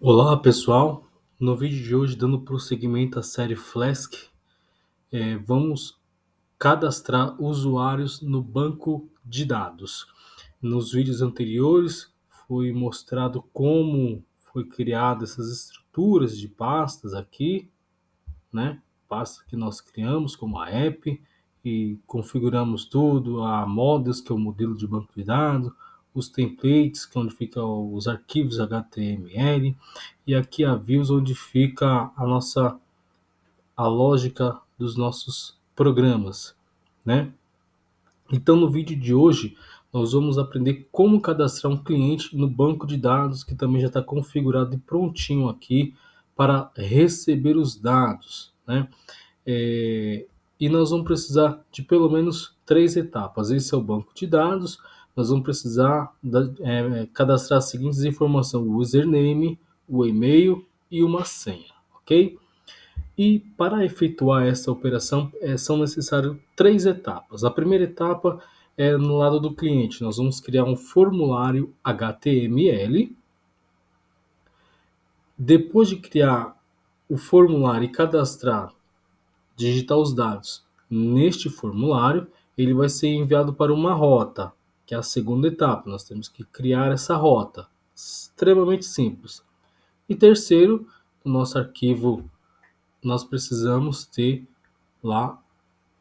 Olá pessoal, no vídeo de hoje, dando prosseguimento à série Flask, vamos cadastrar usuários no banco de dados. Nos vídeos anteriores foi mostrado como foi criada essas estruturas de pastas aqui, né? Pasta que nós criamos como a app e configuramos tudo, a models, que é o modelo de banco de dados, os templates, que é onde ficam os arquivos HTML, e aqui a views, onde fica a lógica dos nossos programas, né? Então, no vídeo de hoje, nós vamos aprender como cadastrar um cliente no banco de dados, que também já está configurado e prontinho aqui para receber os dados, né? É, e nós vamos precisar de pelo menos três etapas. Esse é o banco de dados. Nós vamos precisar cadastrar as seguintes informações: o username, o e-mail e uma senha, ok? E para efetuar essa operação, são necessárias três etapas. A primeira etapa é no lado do cliente. Nós vamos criar um formulário HTML. Depois de criar o formulário e cadastrar, digitar os dados neste formulário, ele vai ser enviado para uma rota, que é a segunda etapa. Nós temos que criar essa rota, extremamente simples. E terceiro, no nosso arquivo, nós precisamos ter lá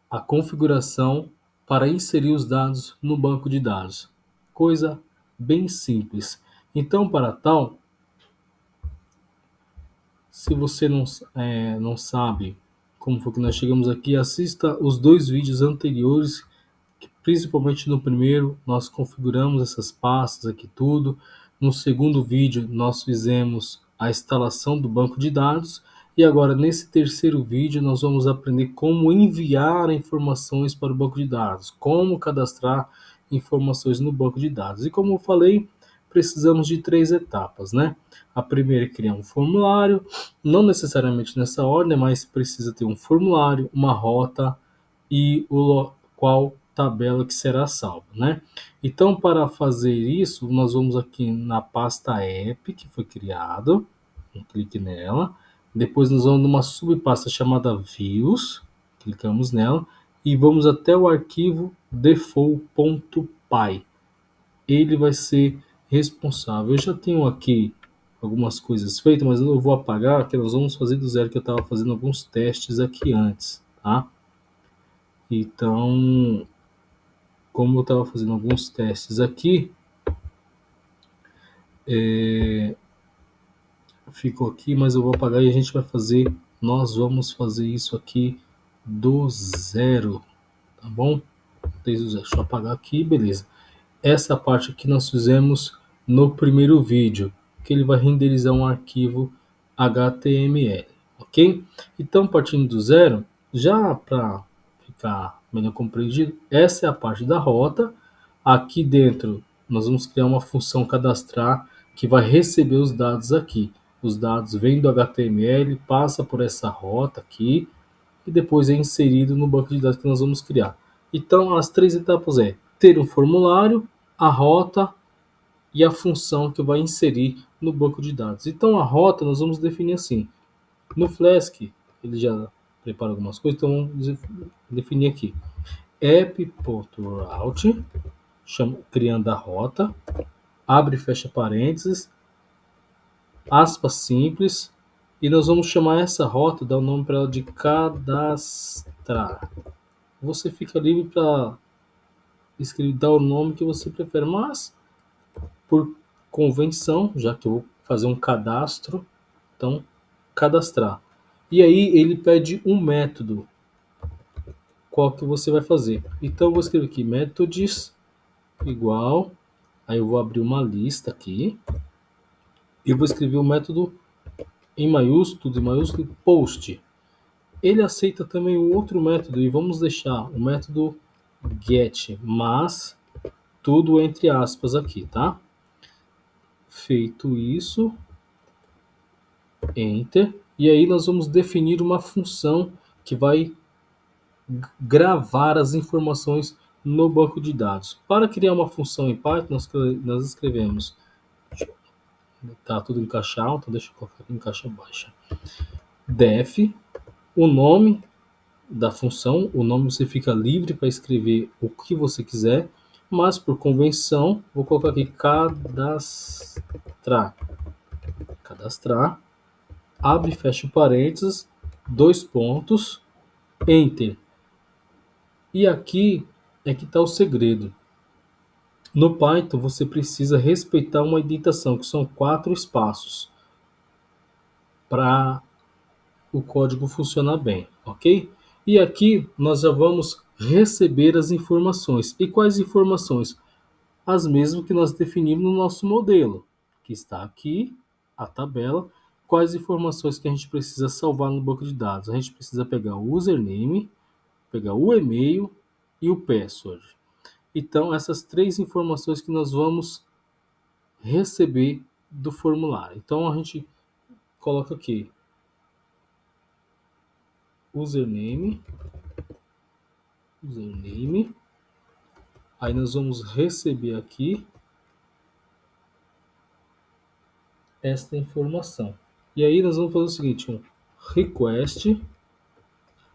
a configuração para inserir os dados no banco de dados. Coisa bem simples. Então, para tal, se você não sabe como foi que nós chegamos aqui, assista os dois vídeos anteriores, que principalmente no primeiro nós configuramos essas pastas aqui tudo. No segundo vídeo nós fizemos a instalação do banco de dados. E agora, nesse terceiro vídeo, nós vamos aprender como enviar informações para o banco de dados, como cadastrar informações no banco de dados. E como eu falei, precisamos de três etapas, né? A primeira é criar um formulário, não necessariamente nessa ordem, mas precisa ter um formulário, uma rota e o qual tabela que será salva, né? Então, para fazer isso, nós vamos aqui na pasta app que foi criada, um clique nela. Depois nós vamos numa subpasta chamada views, clicamos nela e vamos até o arquivo default.py. Ele vai ser responsável. Eu já tenho aqui algumas coisas feitas, mas eu vou apagar, que nós vamos fazer do zero, que eu estava fazendo alguns testes aqui antes, tá? Então, como eu estava fazendo alguns testes aqui, ficou aqui, mas eu vou apagar e a gente vai fazer, nós vamos fazer isso aqui do zero, tá bom? Desde o zero. Deixa eu apagar aqui, beleza. Essa parte aqui nós fizemos no primeiro vídeo, que ele vai renderizar um arquivo HTML, ok? Então, partindo do zero, já para ficar melhor compreendido, essa é a parte da rota. Aqui dentro, nós vamos criar uma função cadastrar que vai receber os dados aqui. Os dados vêm do HTML, passa por essa rota aqui e depois é inserido no banco de dados que nós vamos criar. Então, as três etapas é ter um formulário, a rota e a função que vai inserir no banco de dados. Então, a rota nós vamos definir assim. No Flask, ele já prepara algumas coisas, então vamos definir aqui. app.route, criando a rota, abre e fecha parênteses, aspas simples, e nós vamos chamar essa rota, dar o nome para ela de cadastrar. Você fica livre para escrever, dar o nome que você prefere, mas por convenção, já que eu vou fazer um cadastro, então cadastrar. E aí ele pede um método, qual que você vai fazer. Então eu vou escrever aqui métodos igual, aí eu vou abrir uma lista aqui e vou escrever o método em maiúsculo, tudo em maiúsculo, post. Ele aceita também o outro método e vamos deixar o método get, mas tudo entre aspas aqui, tá? Feito isso, enter, e aí nós vamos definir uma função que vai gravar as informações no banco de dados. Para criar uma função em Python, nós escrevemos Tá tudo em caixa alta, deixa eu colocar aqui em caixa baixa. Def, o nome da função, o nome você fica livre para escrever o que você quiser, mas por convenção, vou colocar aqui cadastrar. Cadastrar, abre e fecha parênteses, 2 pontos, enter. E aqui é que está o segredo. No Python, você precisa respeitar uma indentação, que são 4 espaços, para o código funcionar bem, ok? E aqui nós já vamos receber as informações. E quais informações? As mesmas que nós definimos no nosso modelo, que está aqui, a tabela. Quais informações que a gente precisa salvar no banco de dados? A gente precisa pegar o username, pegar o e-mail e o password. Então, essas 3 informações que nós vamos receber do formulário. Então, a gente coloca aqui username, aí nós vamos receber aqui esta informação. E aí nós vamos fazer o seguinte, um request.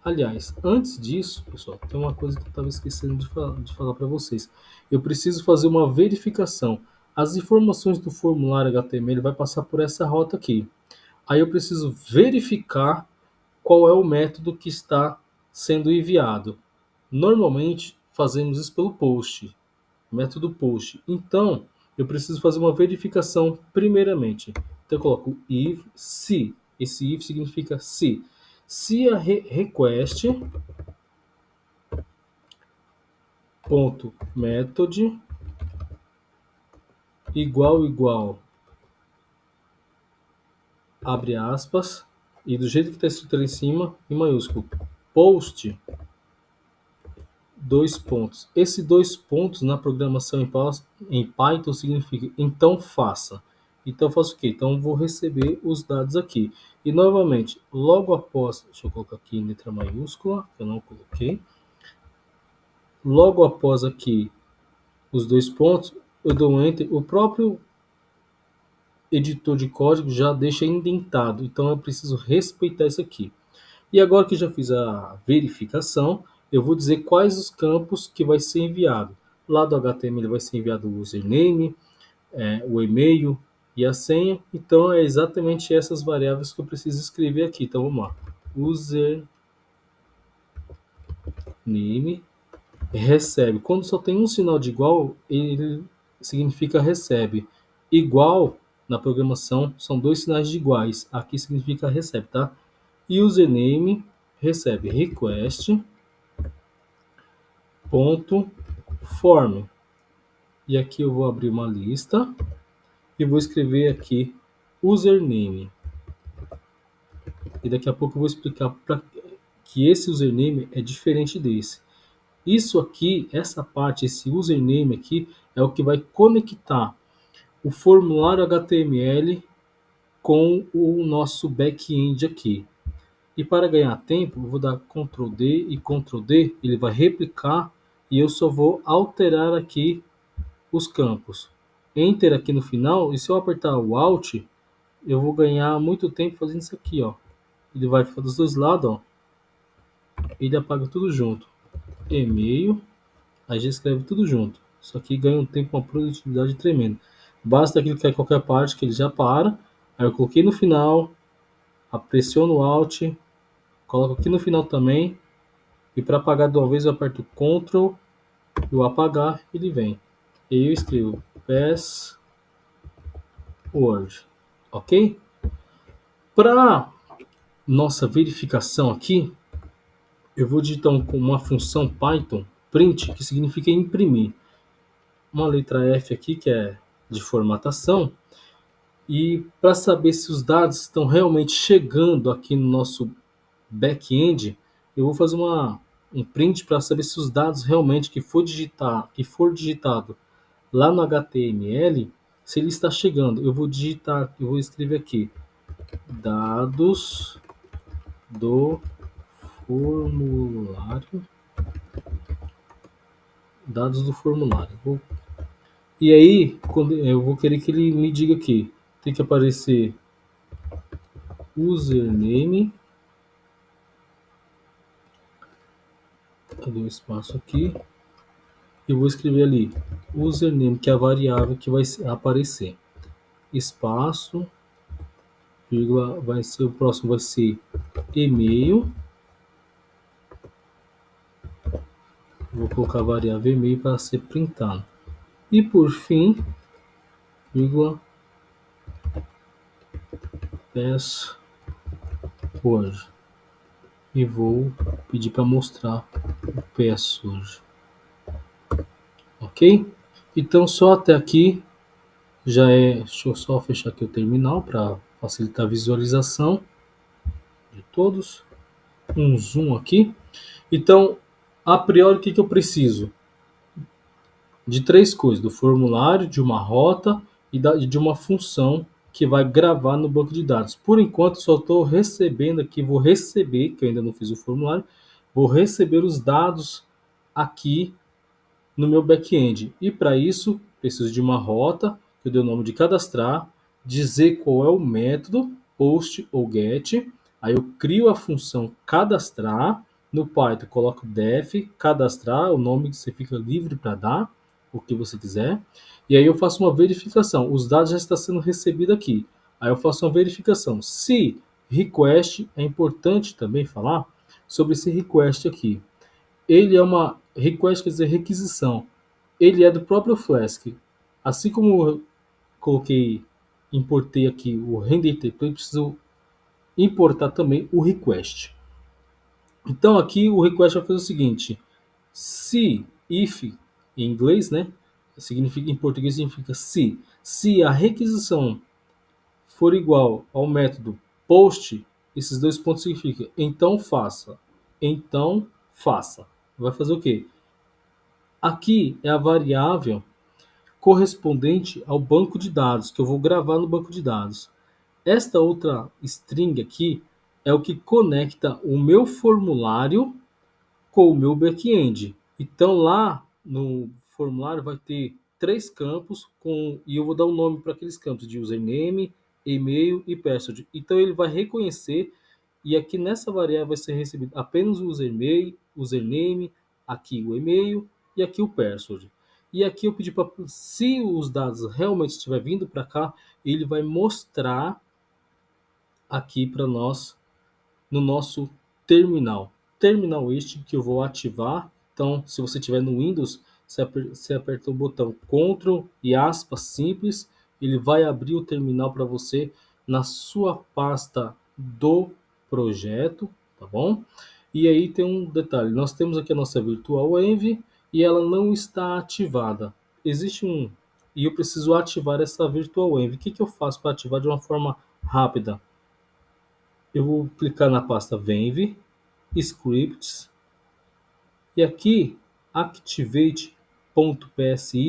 Aliás, antes disso, pessoal, tem uma coisa que eu estava esquecendo de falar para vocês. Eu preciso fazer uma verificação. As informações do formulário HTML vai passar por essa rota aqui. Aí eu preciso verificar qual é o método que está sendo enviado. Normalmente fazemos isso pelo post, método post. Então, eu preciso fazer uma verificação primeiramente. Então eu coloco if, se. Esse if significa se. Se a request ponto method igual abre aspas e do jeito que está escrito ali em cima em maiúsculo post 2 pontos. Esse 2 pontos na programação em Python significa então faça. Então eu faço o quê? Então eu vou receber os dados aqui. E novamente, logo após, deixa eu colocar aqui em letra maiúscula, que eu não coloquei. Logo após aqui os 2 pontos, eu dou um enter. O próprio editor de código já deixa indentado. Então eu preciso respeitar isso aqui. E agora que já fiz a verificação, eu vou dizer quais os campos que vai ser enviado. Lá do HTML vai ser enviado o username, o e-mail e a senha. Então é exatamente essas variáveis que eu preciso escrever aqui. Então vamos lá. Username recebe. Quando só tem um sinal de igual, ele significa recebe. Igual na programação são 2 sinais de iguais. Aqui significa recebe, tá? E username recebe request ponto form. E aqui eu vou abrir uma lista e vou escrever aqui username. E daqui a pouco eu vou explicar que esse username é diferente desse. Isso aqui, essa parte, esse username aqui, é o que vai conectar o formulário HTML com o nosso back-end aqui. E para ganhar tempo, eu vou dar Ctrl D e Ctrl D, ele vai replicar e eu só vou alterar aqui os campos. Enter aqui no final, e se eu apertar o Alt, eu vou ganhar muito tempo fazendo isso aqui, ó. Ele vai ficar dos dois lados, ó. Ele apaga tudo junto. E-mail, aí já escreve tudo junto. Isso aqui ganha um tempo, uma produtividade tremenda. Basta clicar em qualquer parte que ele já para. Aí eu coloquei no final, pressiono o Alt, coloco aqui no final também. E para apagar de uma vez eu aperto Ctrl e o apagar ele vem. E eu escrevo password, ok? Para nossa verificação aqui, eu vou digitar uma função Python print, que significa imprimir. Uma letra F aqui, que é de formatação. E para saber se os dados estão realmente chegando aqui no nosso back-end, eu vou fazer um print para saber se os dados realmente que for digitado lá no HTML, se ele está chegando. Eu vou escrever aqui dados do formulário, e aí quando eu vou querer que ele me diga aqui tem que aparecer username. Eu dou um espaço aqui e vou escrever ali username, que é a variável que vai aparecer. Espaço, vírgula, vai ser o próximo, vai ser e-mail. Vou colocar a variável e-mail para ser printado. E por fim, vírgula, password. E vou pedir para mostrar o password. Ok? Então só até aqui já é. Deixa eu só fechar aqui o terminal para facilitar a visualização de todos. Um zoom aqui. Então, a priori, o que eu preciso? De três coisas: do formulário, de uma rota e de uma função que vai gravar no banco de dados. Por enquanto, só estou recebendo aqui, vou receber, que eu ainda não fiz o formulário, vou receber os dados aqui no meu back-end. E para isso, preciso de uma rota, que eu dei o nome de cadastrar, dizer qual é o método, post ou get. Aí eu crio a função cadastrar. No Python, coloco def, cadastrar, o nome que você fica livre para dar, o que você quiser. E aí eu faço uma verificação. Os dados já estão sendo recebidos aqui. Aí eu faço uma verificação. Se request, é importante também falar sobre esse request aqui. Ele é uma request, quer dizer requisição. Ele é do próprio Flask. Assim como eu coloquei, importei aqui o render template, preciso importar também o request. Então aqui o request vai fazer o seguinte: se if em inglês, né? Significa, em português significa se a requisição for igual ao método post, esses dois pontos significam então faça. Então faça. Vai fazer o quê? Aqui é a variável correspondente ao banco de dados, que eu vou gravar no banco de dados. Esta outra string aqui é o que conecta o meu formulário com o meu back-end. Então lá no formulário vai ter três campos e eu vou dar um nome para aqueles campos de username, e-mail e password. Então ele vai reconhecer e aqui nessa variável vai ser recebido apenas o username, aqui o e-mail e aqui o password. E aqui eu pedi para, se os dados realmente estiver vindo para cá, ele vai mostrar aqui para nós no nosso terminal. Terminal este que eu vou ativar. Então, se você tiver no Windows, você aperta o botão Ctrl e aspas simples, ele vai abrir o terminal para você na sua pasta do projeto, tá bom? E aí tem um detalhe, nós temos aqui a nossa virtual env e ela não está ativada. Existe e eu preciso ativar essa virtual env. O que eu faço para ativar de uma forma rápida? Eu vou clicar na pasta Venv, Scripts, e aqui Activate.psi,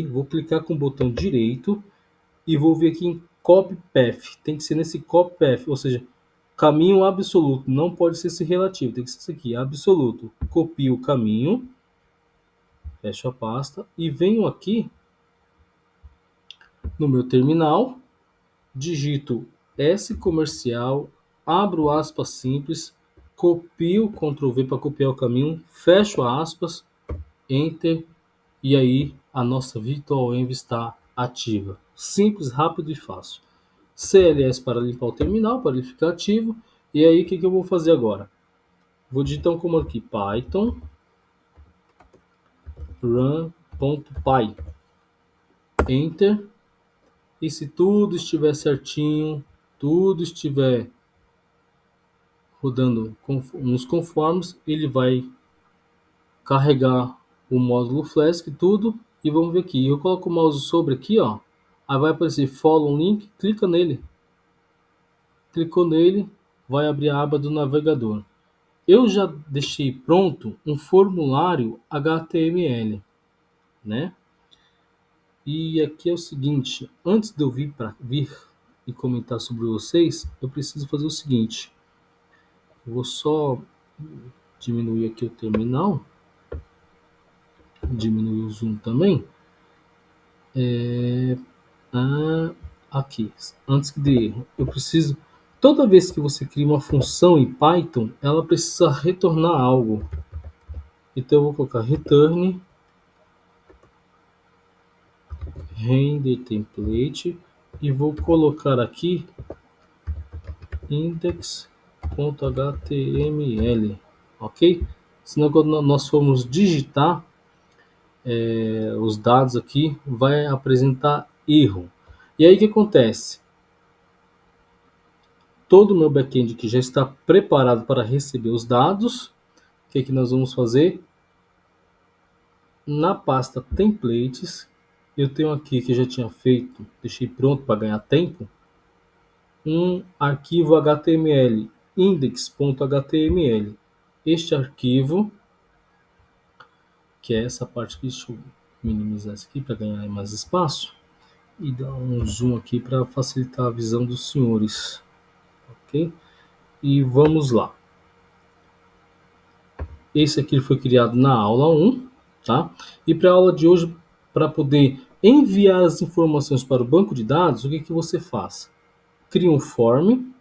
vou clicar com o botão direito e vou vir aqui em Copy Path. Tem que ser nesse Copy Path, ou seja, caminho absoluto, não pode ser esse relativo, tem que ser esse aqui, absoluto. Copio o caminho, fecho a pasta e venho aqui no meu terminal, digito S comercial, abro aspas simples, copio Ctrl V para copiar o caminho, fecho aspas, Enter, e aí a nossa virtual env está ativa. Simples, rápido e fácil. CLS para limpar o terminal, para ele ficar ativo. E aí o que eu vou fazer agora? Vou digitar um comando aqui, python run.py, Enter. E se tudo estiver certinho, tudo estiver rodando nos conformes, ele vai carregar o módulo Flask, tudo, e vamos ver aqui. Eu coloco o mouse sobre aqui, ó, aí vai aparecer Follow Link, clica nele. Clicou nele, vai abrir a aba do navegador. Eu já deixei pronto um formulário HTML, né? E aqui é o seguinte, antes de eu vir e comentar sobre vocês, eu preciso fazer o seguinte. Eu vou só diminuir aqui o terminal, diminuir o zoom também. aqui, antes que dê erro, eu preciso, toda vez que você cria uma função em Python, ela precisa retornar algo. Então eu vou colocar return render template e vou colocar aqui index.html, ok? Senão quando nós formos digitar os dados aqui, vai apresentar erro. E aí o que acontece? Todo o meu backend que já está preparado para receber os dados, o que nós vamos fazer? Na pasta templates, eu tenho aqui que eu já tinha feito, deixei pronto para ganhar tempo, um arquivo HTML, index.html. Este arquivo, que é essa parte aqui, deixa eu minimizar isso aqui para ganhar mais espaço e dar um zoom aqui para facilitar a visão dos senhores, ok? E vamos lá. Esse aqui foi criado na aula 1, tá? E para a aula de hoje, para poder enviar as informações para o banco de dados, o que você faz? Cria um form,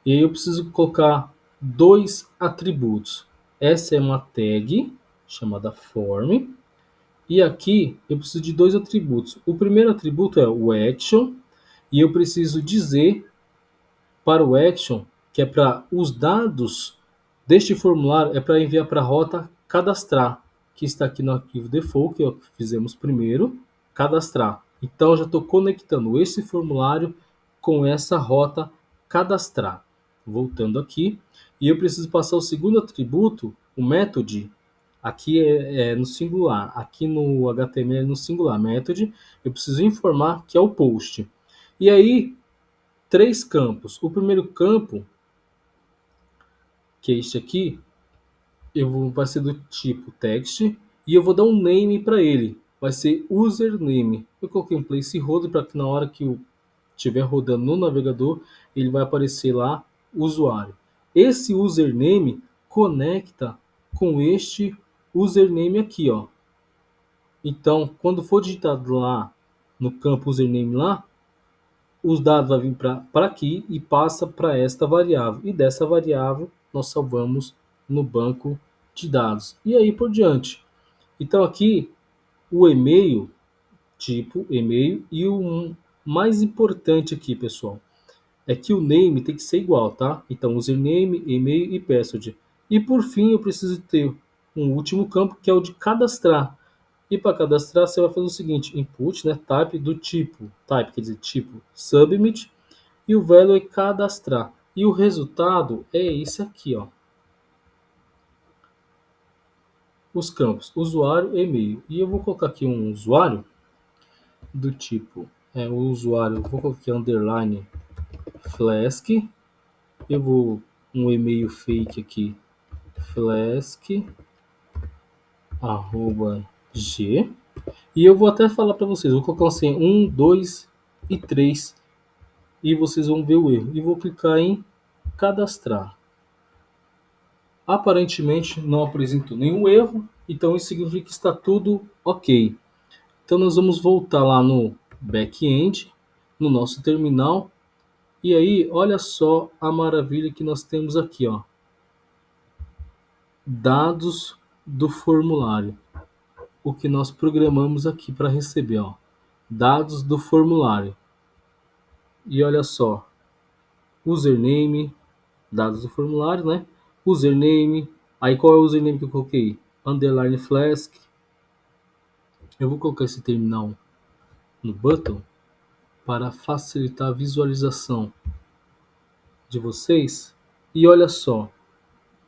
e aí eu preciso colocar dois atributos. Essa é uma tag chamada form, e aqui eu preciso de dois atributos. O primeiro atributo é o action, e eu preciso dizer para o action que é para os dados deste formulário é para enviar para a rota cadastrar, que está aqui no arquivo default, que é o que fizemos primeiro, cadastrar. Então, eu já estou conectando esse formulário com essa rota cadastrar. Voltando aqui, e eu preciso passar o segundo atributo, o method, aqui é no singular, aqui no HTML é no singular, method, eu preciso informar que é o post. E aí, três campos. O primeiro campo, que é este aqui, vai ser do tipo text e eu vou dar um name para ele. Vai ser username. Eu coloquei um placeholder para que na hora que eu estiver rodando no navegador, ele vai aparecer lá usuário. Esse username conecta com este username aqui, ó. Então, quando for digitado lá no campo username lá, os dados vão vir para aqui e passa para esta variável. E dessa variável nós salvamos no banco de dados. E aí por diante. Então aqui o e-mail, tipo e-mail, e o mais importante aqui, pessoal, é que o name tem que ser igual, tá? Então username, e-mail e password. E por fim eu preciso ter um último campo que é o de cadastrar. E para cadastrar, você vai fazer o seguinte: input, né, type do tipo, type quer dizer tipo, submit, e o value é cadastrar. E o resultado é esse aqui, ó. Os campos usuário e e-mail. E eu vou colocar aqui um usuário do tipo, o usuário, vou colocar aqui underline flask. Eu vou um e-mail fake aqui, flask arroba g. E eu vou até falar para vocês, vou colocar assim 1, 2 e 3 e vocês vão ver o erro. E vou clicar em cadastrar. Aparentemente não apresentou nenhum erro, então isso significa que está tudo ok. Então nós vamos voltar lá no back-end, no nosso terminal, e aí olha só a maravilha que nós temos aqui, ó. Dados do formulário. O que nós programamos aqui para receber, ó. Dados do formulário. E olha só, username, dados do formulário, né? Username, aí qual é o username que eu coloquei? Underline flask. Eu vou colocar esse terminal no button para facilitar a visualização de vocês. E olha só,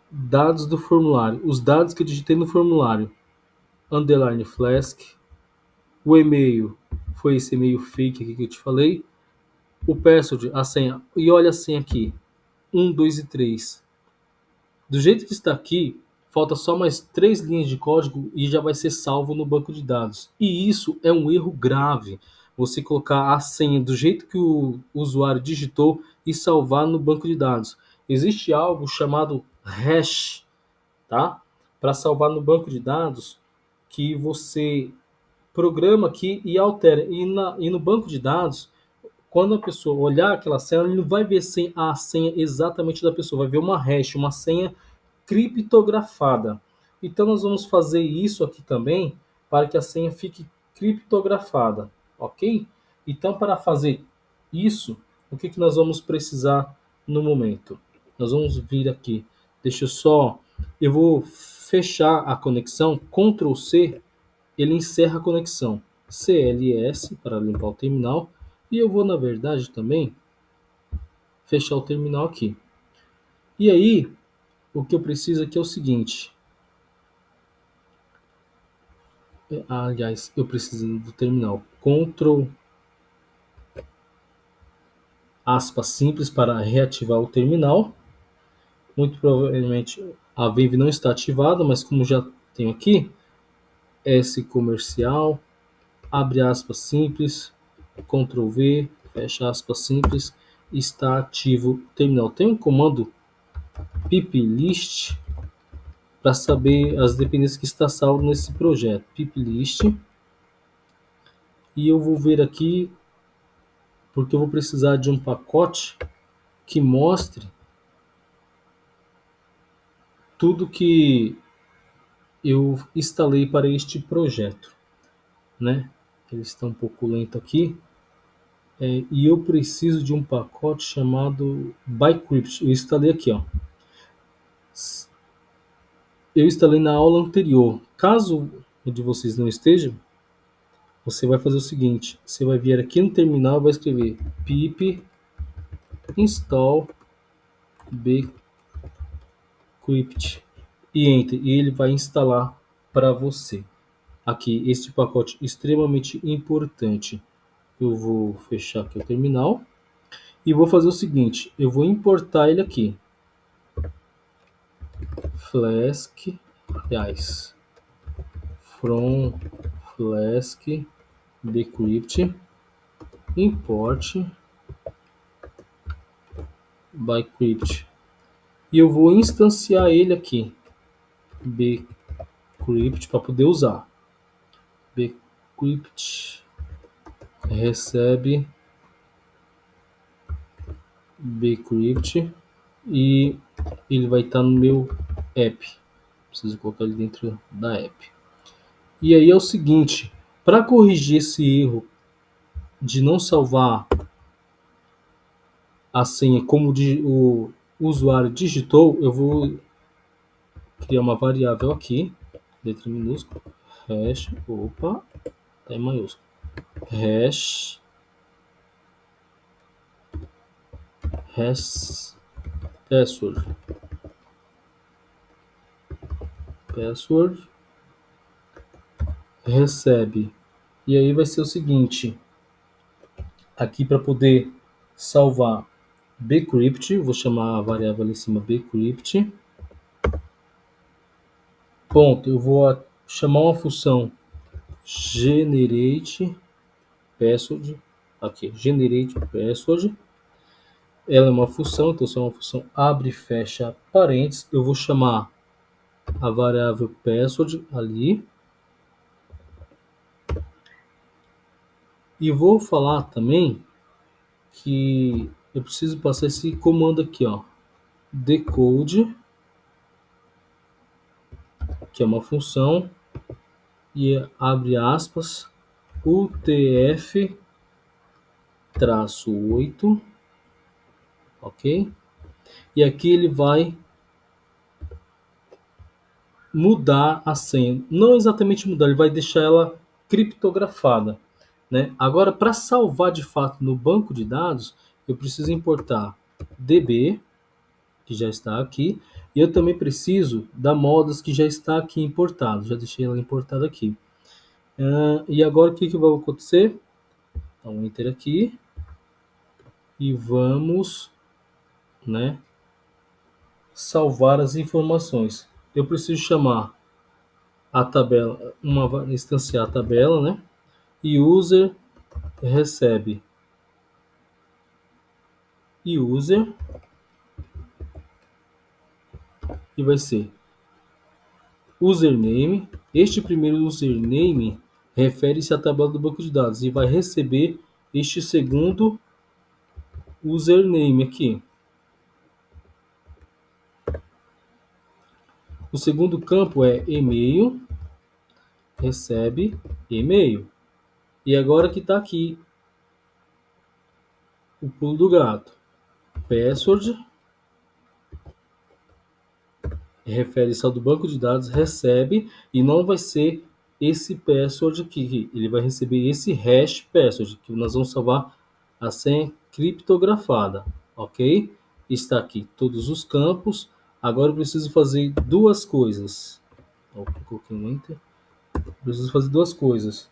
dados do formulário, os dados que eu digitei no formulário, underline flask, o e-mail foi esse e-mail fake aqui que eu te falei, o password, a senha, e olha a senha aqui, 1, 2 e 3. Do jeito que está aqui, falta só mais 3 linhas de código e já vai ser salvo no banco de dados. E isso é um erro grave. Você colocar a senha do jeito que o usuário digitou e salvar no banco de dados. Existe algo chamado hash, tá? Para salvar no banco de dados, que você programa aqui e altera. E no banco de dados, quando a pessoa olhar aquela senha, ele não vai ver a senha exatamente da pessoa, vai ver uma hash, uma senha criptografada. Então nós vamos fazer isso aqui também para que a senha fique criptografada, ok? Então para fazer isso, o que nós vamos precisar no momento? Nós vamos vir aqui, eu vou fechar a conexão, Ctrl C, ele encerra a conexão, CLS para limpar o terminal, e eu vou na verdade também fechar o terminal aqui. E aí, o que eu preciso aqui é o seguinte. Aliás, eu preciso do terminal. Ctrl aspas simples para reativar o terminal. Muito provavelmente a Vive não está ativada, mas como já tenho aqui, S comercial, abre aspas simples, Ctrl V, fecha aspas simples, está ativo o terminal. Tem um comando piplist para saber as dependências que está salvo nesse projeto. Piplist. E eu vou ver aqui, porque eu vou precisar de um pacote que mostre tudo que eu instalei para este projeto, né? Ele está um pouco lento aqui, e eu preciso de um pacote chamado Bcrypt. Eu instalei aqui, ó. Eu instalei na aula anterior. Caso o de vocês não esteja, você vai fazer o seguinte: você vai vir aqui no terminal e vai escrever pip install bcrypt e enter, e ele vai instalar para você. Aqui, este pacote extremamente importante. Eu vou fechar aqui o terminal e vou fazer o seguinte: eu vou importar ele aqui. Flask, aliás, from Flask bcrypt import bcrypt e eu vou instanciar ele aqui bcrypt para poder usar. Bcrypt recebe bcrypt e ele vai estar no meu app. Preciso colocar ele dentro da app. E aí é o seguinte, para corrigir esse erro de não salvar a senha como o usuário digitou, eu vou criar uma variável aqui, letra minúscula, hash, opa, tá em maiúsculo, hash, hash, password, recebe. E aí vai ser o seguinte, aqui para poder salvar bcrypt, vou chamar a variável ali em cima bcrypt. Ponto, eu vou chamar uma função generate password, aqui, generate password. Ela é uma função, então se é uma função abre e fecha parênteses, eu vou chamar a variável password ali. E vou falar também que eu preciso passar esse comando aqui, ó, decode, que é uma função, e abre aspas, UTF-8, ok? E aqui ele vai mudar a senha. Não exatamente mudar, ele vai deixar ela criptografada, né? Agora, para salvar de fato no banco de dados, eu preciso importar DB, que já está aqui, e eu também preciso da modas que já está aqui importado. Já deixei ela importada aqui. E agora o que vai acontecer? Dá um enter aqui e vamos, né, salvar as informações. Eu preciso chamar a tabela, instanciar a tabela, né? E user recebe user e vai ser username. Este primeiro username refere-se à tabela do banco de dados e vai receber este segundo username aqui. O segundo campo é e-mail, recebe e-mail. E agora que está aqui o pulo do gato. Password, refere-se ao do banco de dados, recebe, e não vai ser esse password aqui. Ele vai receber esse hash password, que nós vamos salvar a senha criptografada, ok? Está aqui todos os campos. Agora eu preciso fazer duas coisas. Coloquei um enter. Preciso fazer duas coisas.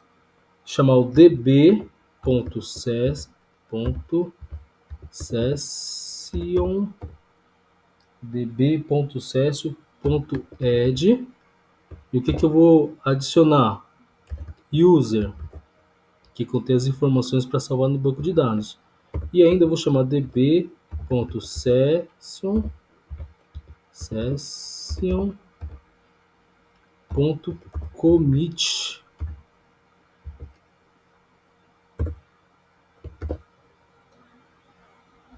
Chamar o db.session db.session.add e o que eu vou adicionar? User, que contém as informações para salvar no banco de dados. E ainda vou chamar db.session.commit.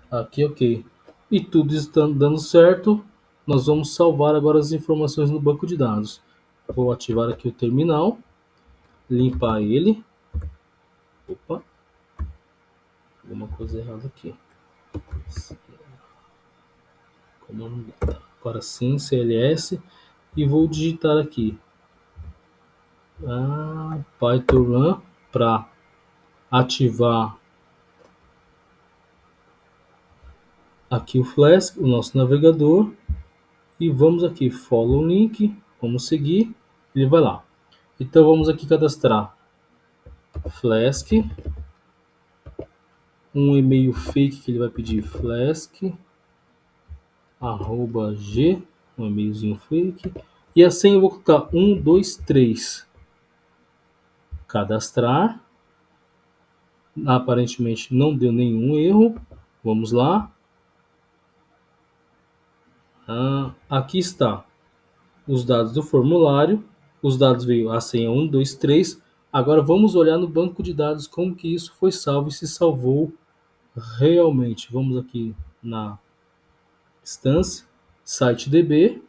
Aqui, ok. E tudo está dando certo. Nós vamos salvar agora as informações no banco de dados. Vou ativar aqui o terminal, limpar ele. Opa, alguma coisa errada aqui. Comando, agora sim, CLS, e vou digitar aqui Python Run para ativar aqui o Flask, o nosso navegador, e vamos aqui, follow link, vamos seguir, ele vai lá. Então vamos aqui cadastrar Flask, um e-mail fake que ele vai pedir, flask @g, um e-mailzinho fake, e a senha eu vou colocar 123, cadastrar. Aparentemente não deu nenhum erro. Vamos lá. Aqui está os dados do formulário. Os dados veio a senha 123. Agora vamos olhar no banco de dados como que isso foi salvo e se salvou realmente. Vamos aqui na instância, site DB.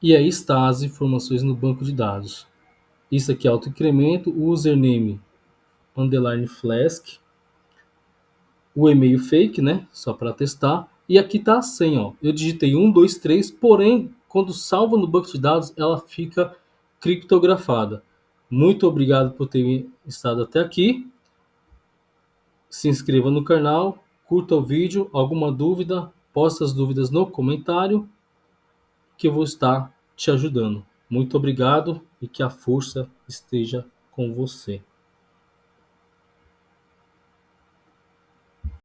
E aí está as informações no banco de dados. Isso aqui é autoincremento, username underline flask, o e-mail fake, né? Só para testar. E aqui está a senha, ó. Eu digitei 123, porém, quando salva no banco de dados, ela fica criptografada. Muito obrigado por ter estado até aqui. Se inscreva no canal, curta o vídeo. Alguma dúvida, posta as dúvidas no comentário, que eu vou estar te ajudando. Muito obrigado e que a força esteja com você.